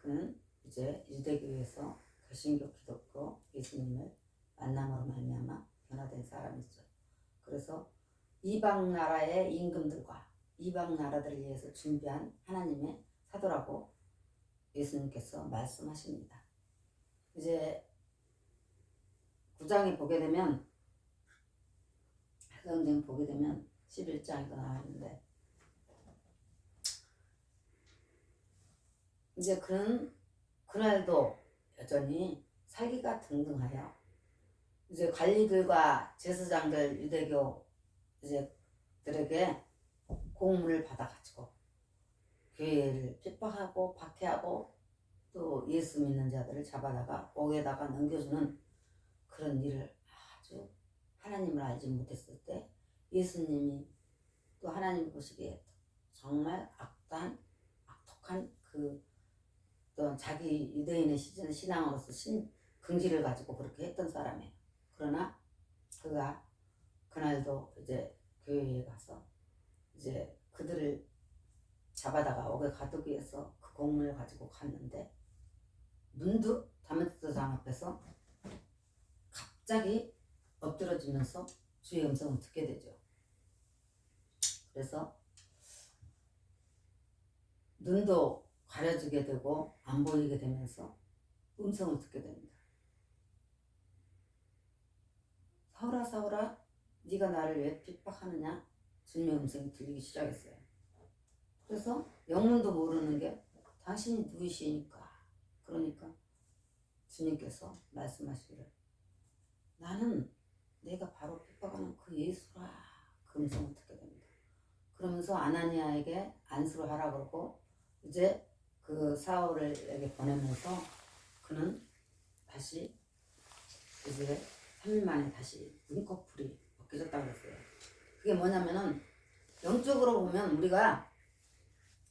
그는 이제 유대교에서 개신교, 기독교, 예수님을 만남으로 말미암아 변화된 사람이죠. 그래서 이방 나라의 임금들과 이방 나라들을 위해서 준비한 하나님의 사도라고 예수님께서 말씀하십니다. 이제 9장에 보게 되면, 사도행전 보게 되면 11장에도 나와 있는데, 이제 그는 그날도 여전히 살기가 등등하여 이제 관리들과 제사장들, 유대교 이제 들에게 공문을 받아가지고 교회를 핍박하고 박해하고 또 예수 믿는 자들을 잡아다가 옥에다가 넘겨주는 그런 일을 아주 하나님을 알지 못했을 때 예수님이 또 하나님 보시기에 정말 악독한 그 또 자기 유대인의 신앙으로서 긍지를 가지고 그렇게 했던 사람이에요. 그러나 그가 그날도 이제 교회에 가서 이제 그들을 잡아다가 옥에 가두기 위해서 그 공문을 가지고 갔는데, 문득 다메섹장 앞에서 갑자기 엎드러지면서 주의 음성을 듣게 되죠. 그래서 눈도 가려지게 되고 안 보이게 되면서 음성을 듣게 됩니다. 사울아 사울아 네가 나를 왜 핍박하느냐? 주님의 음성이 들리기 시작했어요. 그래서 영문도 모르는 게 당신이 누구시니까, 그러니까 주님께서 말씀하시기를 나는 내가 바로 핍박하는 그 예수라, 그 음성을 듣게 됩니다. 그러면서 아나니아에게 안수를 하라 그러고 이제 그 사울에게 보내면서 그는 다시 이제 3일 만에 다시 눈꺼풀이 벗겨졌다고 그랬어요. 그게 뭐냐면은 영적으로 보면 우리가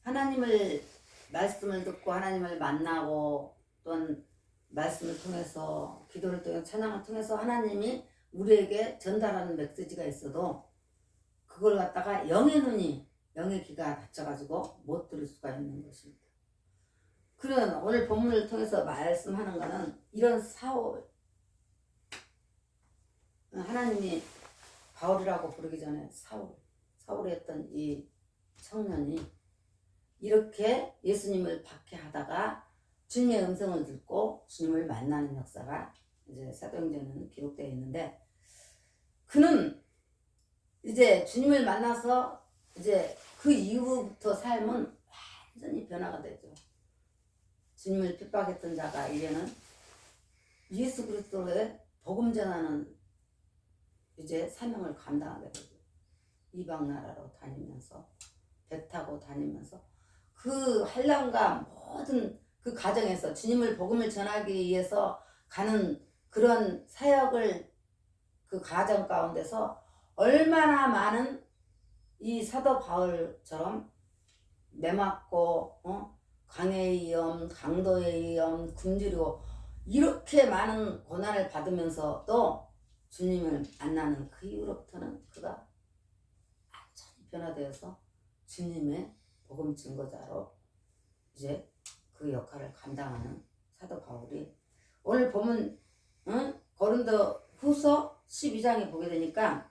하나님을 말씀을 듣고 하나님을 만나고 또는 말씀을 통해서 기도를 통해서 찬양을 통해서 하나님이 우리에게 전달하는 메시지가 있어도 그걸 갖다가 영의 눈이 영의 귀가 닫혀가지고 못 들을 수가 있는 것입니다. 그런 오늘 본문을 통해서 말씀하는 것은 이런 사울, 하나님이 바울이라고 부르기 전에 사울이었던 이 청년이 이렇게 예수님을 박해하다가 주님의 음성을 듣고 주님을 만나는 역사가 이제 사도행전에는 기록되어 있는데, 그는 이제 주님을 만나서 이제 그 이후부터 삶은 완전히 변화가 되죠. 주님을 핍박했던 자가 이제는 예수 그리스도의 복음 전하는 이제 사명을 감당하게 되죠. 이방 나라로 다니면서 배 타고 다니면서 그 환난과 모든 그 과정에서 주님을 복음을 전하기 위해서 가는 그런 사역을 그 과정 가운데서 얼마나 많은 이 사도 바울처럼 매맞고 강의 위험, 강도의 위험, 굶주리고 이렇게 많은 고난을 받으면서도 주님을 만나는 그 이후로부터는 그가 완전히 변화되어서 주님의 복음 증거자로 이제 그 역할을 감당하는 사도 바울이 오늘 보면 고린도 후서 12장에 보게 되니까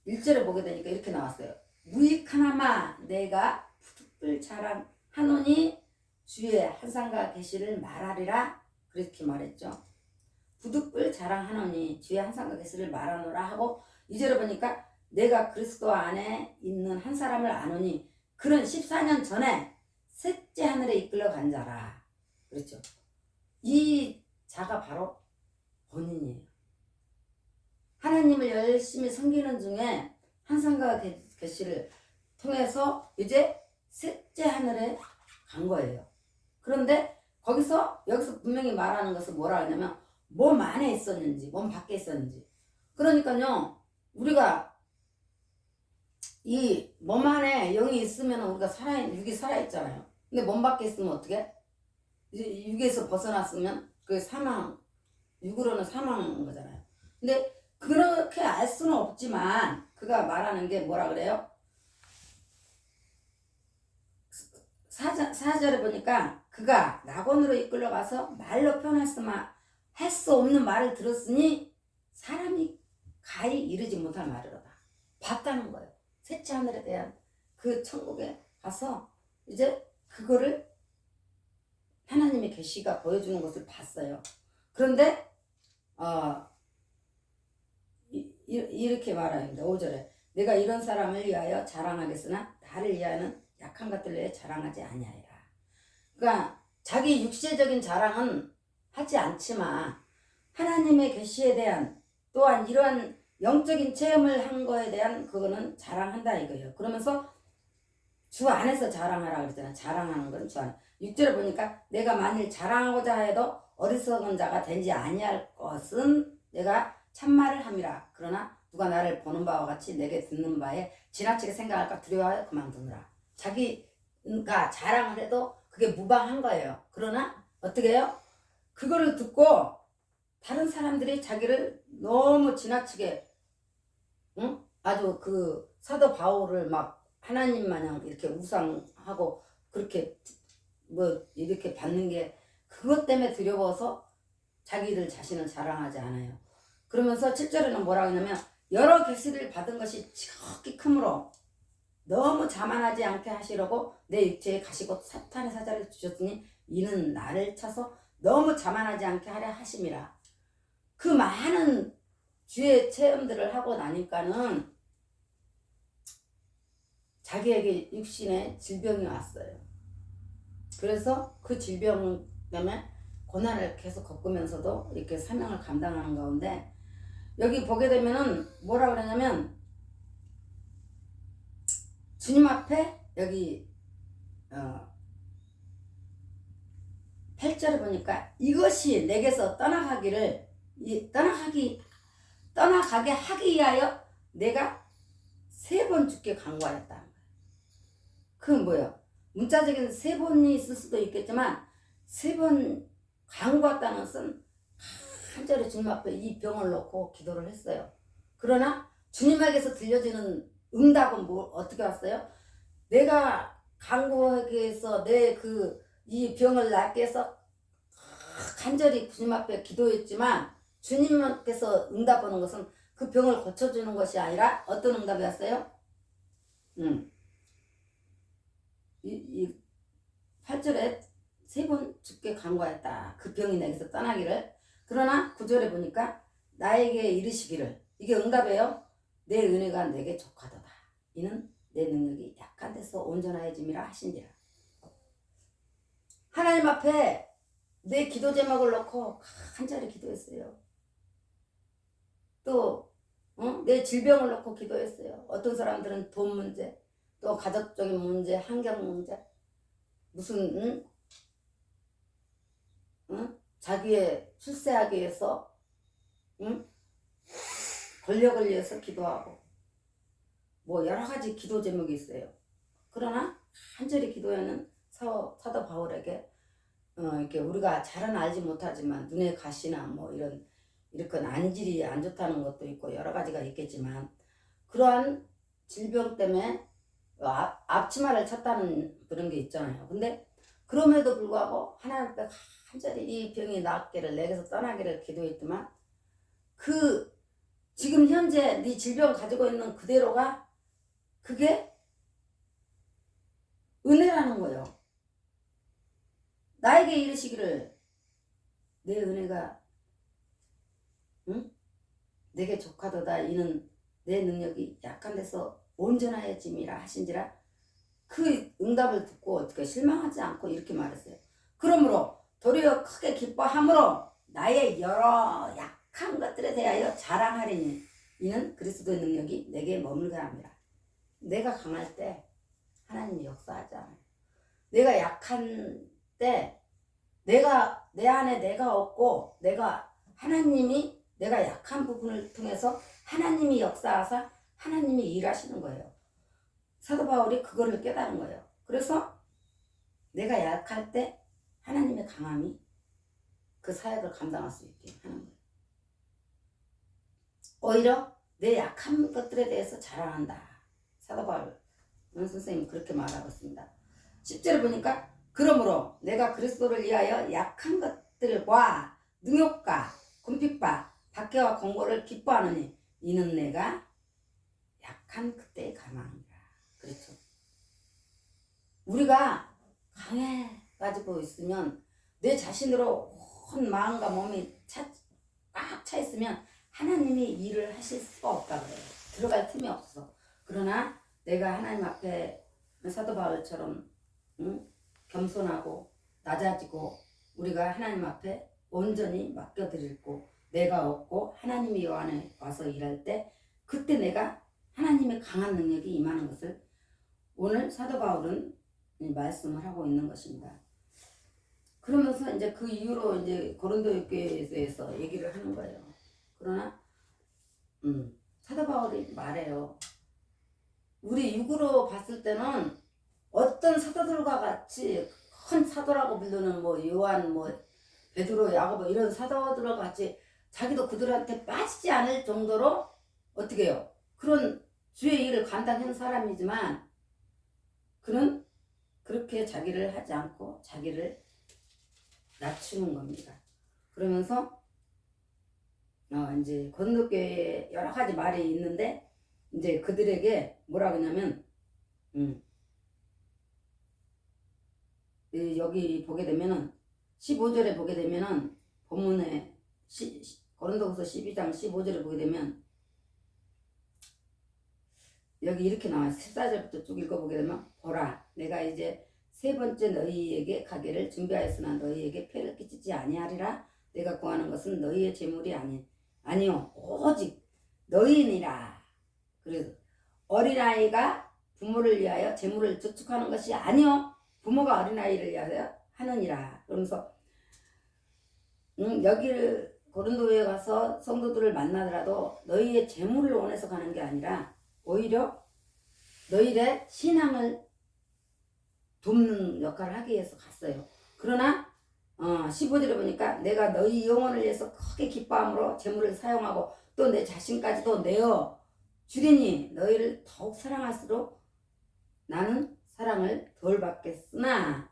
1절에 보게 되니까 이렇게 나왔어요. 무익하나마 내가 부득불 자랑하노니 주의 한상과 계시를 말하리라, 그렇게 말했죠. 부득불 자랑하노니 주의 한상과 계시를 말하노라 하고 2절에 보니까 내가 그리스도 안에 있는 한 사람을 아노니 그는 14년 전에 셋째 하늘에 이끌려 간 자라. 그렇죠. 이 자가 바로 본인이에요. 하나님을 열심히 섬기는 중에 한상과 계시를 통해서 이제 셋째 하늘에 간 거예요. 그런데 여기서 분명히 말하는 것은 뭐라 하냐면 몸 안에 있었는지 몸 밖에 있었는지. 그러니까요, 우리가 이 몸 안에 영이 있으면 우리가 육이 살아있잖아요. 근데 몸 밖에 있으면 어떻게? 이제 육에서 벗어났으면 그게 육으로는 사망인 거잖아요. 근데 그렇게 알 수는 없지만 그가 말하는 게 뭐라 그래요? 4절에 보니까 그가 낙원으로 이끌려가서 말로 표현할 할 수 없는 말을 들었으니 사람이 가히 이르지 못할 말이로다. 봤다는 거예요. 셋째 하늘에 대한 그 천국에 가서 이제 그거를 하나님의 계시가 보여주는 것을 봤어요. 그런데 이렇게 말합니다. 5절에 내가 이런 사람을 위하여 자랑하겠으나 나를 위하여는 약한 것들을 위해 자랑하지 아니하리라. 그러니까 자기 육체적인 자랑은 하지 않지만 하나님의 계시에 대한 또한 이러한 영적인 체험을 한 거에 대한 그거는 자랑한다 이거예요. 그러면서 주 안에서 자랑하라 그랬잖아요. 자랑하는 건 주 안에. 6절에 보니까 내가 만일 자랑하고자 해도 어리석은 자가 된지 아니할 것은 내가 참말을 함이라. 그러나 누가 나를 보는 바와 같이 내게 듣는 바에 지나치게 생각할까 두려워하여 그만두느라. 자기가 자랑을 해도 그게 무방한 거예요. 그러나 어떻게 해요? 그거를 듣고 다른 사람들이 자기를 너무 지나치게 아주 그 사도 바울을 막 하나님 마냥 이렇게 우상하고 그렇게 뭐 이렇게 받는 게 그것 때문에 두려워서 자기를 자신을 자랑하지 않아요. 그러면서 7절에는 뭐라고 하냐면 여러 계시를 받은 것이 지극히 크므로 너무 자만하지 않게 하시려고 내 육체에 가시고 사탄의 사자를 주셨으니 이는 나를 쳐서 너무 자만하지 않게 하려 하심이라. 그 많은 주의 체험들을 하고 나니까는 자기에게 육신에 질병이 왔어요. 그래서 그 질병 때문에 고난을 계속 겪으면서도 이렇게 사명을 감당하는 가운데 여기 보게 되면은 뭐라 그러냐면 주님 앞에 여기 8절에 보니까 이것이 내게서 떠나가게 하기 위하여 내가 3번 주께 간구하였다는 거예요. 그건 뭐예요? 문자적인 3번이 있을 수도 있겠지만 3번 간구했다는 것은 간절히 주님 앞에 이 병을 놓고 기도를 했어요. 그러나 주님에게서 들려지는 응답은 어떻게 왔어요? 내가 간구하기 위해서 이 병을 낫게 해서 간절히 주님 앞에 기도했지만 주님께서 응답하는 것은 그 병을 고쳐주는 것이 아니라 어떤 응답이었어요? 8절에 3번 주께 간구하였다. 그 병이 내게서 떠나기를. 그러나 9절에 보니까 나에게 이르시기를. 이게 응답이에요. 내 은혜가 내게 족하도다. 이는 내 능력이 약한 데서 온전하여짐이라 하신지라. 하나님 앞에 내 기도 제목을 놓고 간절히 기도했어요. 또 내 질병을 놓고 기도했어요. 어떤 사람들은 돈 문제, 또 가족적인 문제, 환경 문제, 무슨 자기의 출세하기 위해서 권력을 위해서 기도하고 뭐 여러 가지 기도 제목이 있어요. 그러나 간절히 기도하는 사도 바울에게 이렇게 우리가 잘은 알지 못하지만 눈에 가시나 뭐 이렇게 안질이 안 좋다는 것도 있고 여러 가지가 있겠지만 그러한 질병 때문에 앞치마를 쳤다는 그런 게 있잖아요. 근데 그럼에도 불구하고 하나님 앞에 간절히 이 병이 낫기를 내게서 떠나기를 기도했지만 지금 현재 네 질병 가지고 있는 그대로가 그게 은혜라는 거예요. 나에게 이르시기를 내 은혜가 내게 족하도다. 이는 내 능력이 약한 데서 온전하여짐이라 하신지라. 그 응답을 듣고 어떻게 실망하지 않고 이렇게 말했어요. 그러므로 도리어 크게 기뻐함으로 나의 여러 약한 것들에 대하여 자랑하리니 이는 그리스도의 능력이 내게 머물게 합니다. 내가 강할 때 하나님이 역사하지 않아요. 내가 약한 때 내 안에 내가 없고 하나님이 내가 약한 부분을 통해서 하나님이 역사하사 하나님이 일하시는 거예요. 사도 바울이 그거를 깨달은 거예요. 그래서 내가 약할 때 하나님의 강함이 그 사역을 감당할 수 있게 하는 거예요. 오히려 내 약한 것들에 대해서 자랑한다. 사도 바울 선생님 그렇게 말하고 있습니다. 10절에 보니까 그러므로 내가 그리스도를 위하여 약한 것들과 능욕과 궁핍과 박해와 공고를 기뻐하느니 이는 내가 약한 그때의 가망이라. 그렇죠. 우리가 강해가지고 있으면 내 자신으로 온 마음과 몸이 꽉 차 있으면 하나님이 일을 하실 수가 없다 그래요. 들어갈 틈이 없어. 그러나 내가 하나님 앞에 사도 바울처럼 겸손하고 낮아지고 우리가 하나님 앞에 온전히 맡겨드리고 내가 없고 하나님이 요 안에 와서 일할 때 그때 내가 하나님의 강한 능력이 임하는 것을 오늘 사도 바울은 말씀을 하고 있는 것입니다. 그러면서 이제 그 이후로 이제 고린도 교회에서 얘기를 하는 거예요. 그러나 사도 바울이 말해요. 우리 육으로 봤을 때는 어떤 사도들과 같이 큰 사도라고 부르는 뭐 요한 뭐 베드로 야고보 이런 사도들과 같이 자기도 그들한테 빠지지 않을 정도로 어떻게 해요? 그런 주의 일을 감당한 사람이지만 그는 그렇게 자기를 하지 않고 자기를 낮추는 겁니다. 그러면서 이제 고린도교회에 여러 가지 말이 있는데 이제 그들에게 뭐라 그러냐면 여기 보게 되면은 15절에 보게 되면은 본문에 고린도후서 12장 15절에 보게 되면 여기 이렇게 나와요. 14절부터 쭉 읽어보게 되면 보라 내가 이제 세 번째 너희에게 가기를 준비하였으나 너희에게 폐를 끼치지 아니하리라. 내가 구하는 것은 너희의 재물이 아니요 오직 너희니라. 그래서 어린아이가 부모를 위하여 재물을 저축하는 것이 아니요 부모가 어린아이를 위하여 하느니라. 그러면서 여기를 고린도에 가서 성도들을 만나더라도 너희의 재물을 원해서 가는 게 아니라 오히려 너희의 신앙을 돕는 역할을 하기 위해서 갔어요. 그러나 15절에 보니까 내가 너희 영혼을 위해서 크게 기뻐함으로 재물을 사용하고 또 내 자신까지도 내어 주리니 너희를 더욱 사랑할수록 나는 사랑을 덜 받겠으나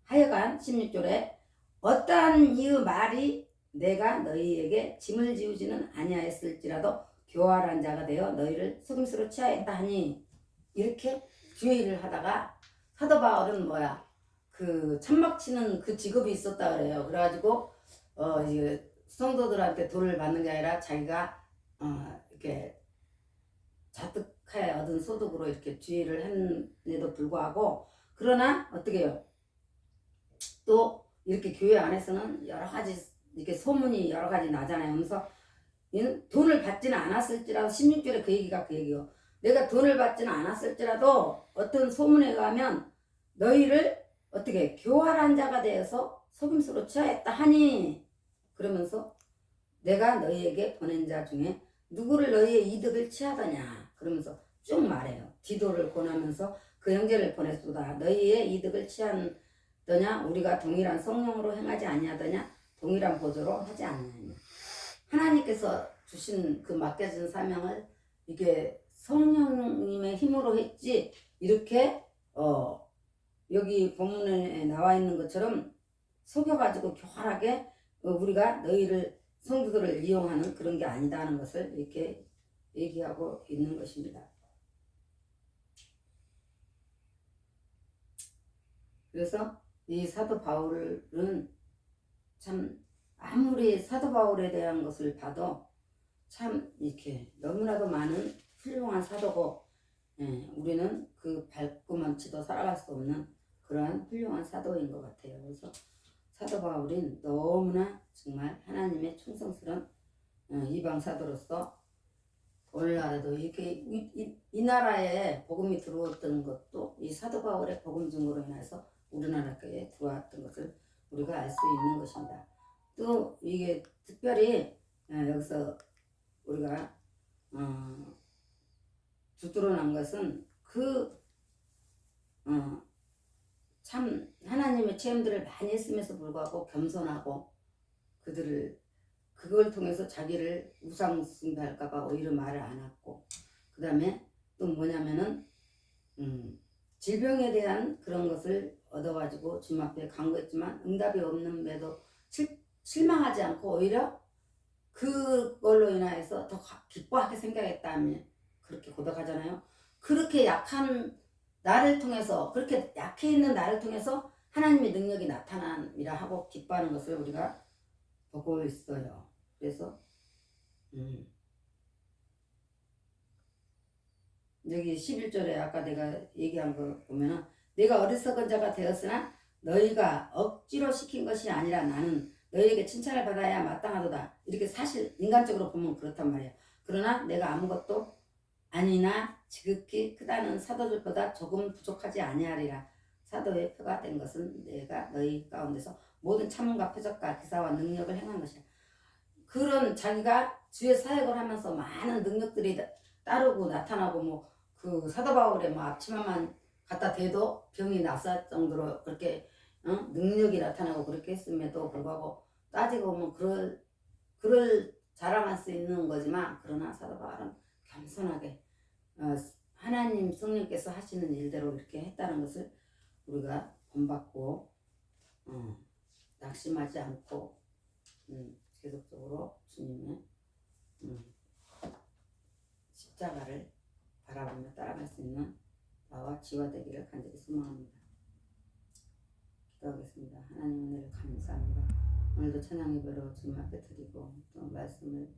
하여간 16절에 어떠한 이의 말이 내가 너희에게 짐을 지우지는 아니하였을지라도 교활한 자가 되어 너희를 속임수로 취하였다 하니 이렇게 주의 일을 하다가 사도 바울은 그 천막 치는 그 직업이 있었다 그래요. 그래가지고 이제 성도들한테 돈을 받는 게 아니라 자기가 이렇게 자득하에 얻은 소득으로 이렇게 주의를 했는데도 불구하고 그러나 어떻게 해요? 또 이렇게 교회 안에서는 여러 가지 이렇게 소문이 여러 가지 나잖아요. 그래서 돈을 받지는 않았을지라도 16절에 그 얘기가 그 얘기요. 내가 돈을 받지는 않았을지라도 어떤 소문에 의하면 너희를 어떻게 교활한 자가 되어서 속임수로 취하였다 하니 그러면서 내가 너희에게 보낸 자 중에 누구를 너희의 이득을 취하더냐 그러면서 쭉 말해요. 디도를 권하면서 그 형제를 보냈소다. 너희의 이득을 취하더냐 우리가 동일한 성령으로 행하지 아니하더냐 동일한 보조로 하지 않느냐. 하나님께서 주신 그 맡겨진 사명을 이게 성령님의 힘으로 했지 이렇게 여기 본문에 나와 있는 것처럼 속여가지고 교활하게 우리가 너희를 성도들을 이용하는 그런 게 아니다는 것을 이렇게 얘기하고 있는 것입니다. 그래서 이 사도 바울은 참 아무리 사도 바울에 대한 것을 봐도 참 이렇게 너무나도 많은 훌륭한 사도고 우리는 그 발꿈만치도 살아갈 수 없는 그러한 훌륭한 사도인 것 같아요. 그래서 사도 바울은 너무나 정말 하나님의 충성스러운 이방 사도로서 오늘날에도 이렇게 이 나라에 복음이 들어왔던 것도 이 사도 바울의 복음 증거로 인해서 우리나라에 들어왔던 것을 우리가 알 수 있는 것입니다. 또 이게 특별히 여기서 우리가 두드러난 것은 참 하나님의 체험들을 많이 했음에도 불구하고 겸손하고 그걸 통해서 자기를 우상 숭배할까봐 오히려 말을 안 하고 그 다음에 또 뭐냐면은 질병에 대한 그런 것을 얻어가지고 주님 앞에 간구했지만 응답이 없는데도 실망하지 않고 오히려 그걸로 인하여서 더 기뻐하게 생각했다면 그렇게 고백하잖아요. 그렇게 약한 나를 통해서, 그렇게 약해 있는 나를 통해서 하나님의 능력이 나타남이라 하고 기뻐하는 것을 우리가 보고 있어요. 그래서 여기 11절에 아까 내가 얘기한 거 보면은 내가 어리석은 자가 되었으나 너희가 억지로 시킨 것이 아니라 나는 너희에게 칭찬을 받아야 마땅하도다. 이렇게 사실 인간적으로 보면 그렇단 말이야. 그러나 내가 아무것도 아니나 지극히 크다는 사도들보다 조금 부족하지 아니하리라. 사도의 표가 된 것은 내가 너희 가운데서 모든 참음과 표적과 기사와 능력을 행한 것이야. 그런 자기가 주의 사역을 하면서 많은 능력들이 따르고 나타나고 뭐 그 사도 바울의 뭐 앞치마만 갖다 대도 병이 났을 정도로 그렇게 능력이 나타나고 그렇게 했음에도 불구하고 따지고 보면 그럴 자랑할 수 있는 거지만, 그러나 사도 바울은 겸손하게 하나님 성령께서 하시는 일대로 이렇게 했다는 것을 우리가 본받고 낙심하지 않고 계속적으로 주님의 십자가를 바라보며 따라갈 수 있는 나와 지와 되기를 간절히 소망합니다. 기도하겠습니다. 하나님 은혜를 감사합니다. 오늘도 찬양 예배로 주님 앞에 드리고 또 말씀을